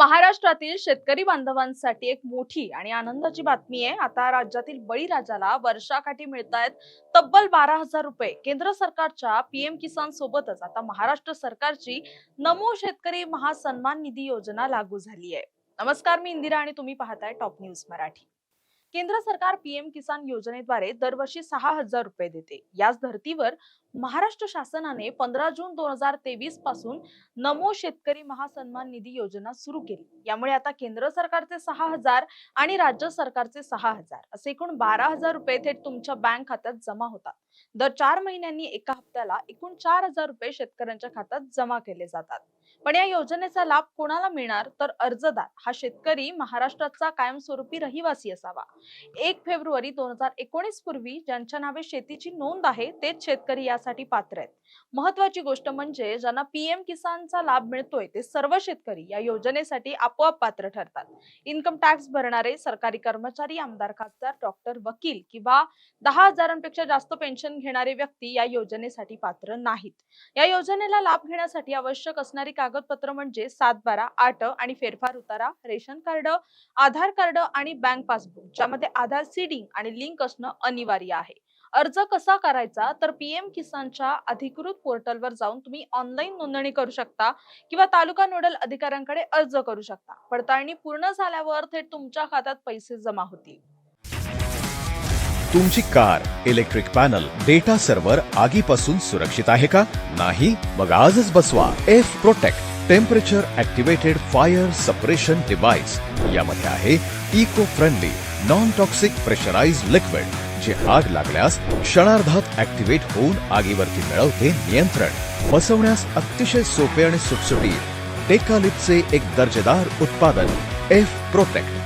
महाराष्ट्रातील शेतकरी बांधवांसाठी एक मोठी आणि आनंदाची बातमी आहे। आता राज्यातील बळीराजाला वर्षाकाठी मिळतायत तब्बल 12,000 रुपये। केंद्र सरकारच्या पीएम किसान सोबतच आता महाराष्ट्र सरकारची नमो शेतकरी महासन्मान निधी योजना लागू झाली आहे। नमस्कार, मी इंदिरा आणि तुम्ही पाहताय टॉप न्यूज मराठी। केंद्र सरकार पीएम किसान योजनेद्वारे दरवर्षी 6,000 रुपये देते। याच धर्तीवर महाराष्ट्र शासनाने 15 जून 2023 पासून नमो शेतकरी महासन्मान निधी योजना सुरू केली। यामुळे आता केंद्र सरकारचे 6,000 आणि राज्य सरकारचे 6,000 असे एकूण 12,000 रुपये थेट तुमच्या बँक खात्यात जमा होतात। दर 4 महिन्यांनी एका हप्त्याला एकूण 4,000 रुपये शेतकऱ्यांच्या खात्यात जमा केले जातात। पण या योजनेचा लाभ कोणाला मिळणार, तर अर्जदार हा शेतकरी महाराष्ट्राचा कायमस्वरूपी रहिवासी असावा। 1 फेब्रुवारी 2019 पूर्वी ज्यांच्या नावे शेतीची नोंद आहे तेच शेतकरी यासाठी पात्र आहेत। महत्त्वाची गोष्ट म्हणजे ज्यांना पीएम किसानचा लाभ मिळतोय ते सर्व शेतकरी या योजनेसाठी आपोआप पात्र ठरतात। इन्कम टॅक्स भरणारे, सरकारी कर्मचारी, आमदार, खासदार, डॉक्टर, वकील किंवा 10,000पेक्षा जास्त पेन्शन घेणारे व्यक्ती या योजनेसाठी पात्र नाहीत। या योजनेला लाभ घेण्यासाठी आवश्यक असणारी कागदपत्र म्हणजे 7/12, 8 आणि फेरफार उतारा, रेशन कार्ड, आधार कार्ड आणि बँक पासबुक, ज्यामध्ये आधार सीडिंग आणि लिंक असणं अनिवार्य आहे। अर्ज कसा करायचा, तर पीएम किसानच्या अधिकृत पोर्टलवर जाऊन तुम्ही ऑनलाईन नोंदणी करू शकता किंवा तालुका नोडल अधिकाऱ्यांकडे अर्ज करू शकता। पडताळणी पूर्ण झाल्यावर थेट तुमच्या खात्यात पैसे जमा होतील। तुमची car, electric panel, data server आगीपासून सुरक्षित आहे का? नाही? मग आजच बसवा F protect temperature activated fire suppression device. यामध्ये आहे eco friendly non toxic pressurized liquid, जे आग लागल्यास क्षणार्धात ऍक्टिव्हेट होऊन आगीवरती मिळवते नियंत्रण। बसवण्यास अतिशय सोपे आणि सुटसुटीत टेकालिपचे एक दर्जेदार उत्पादन एफ प्रोटेक्ट।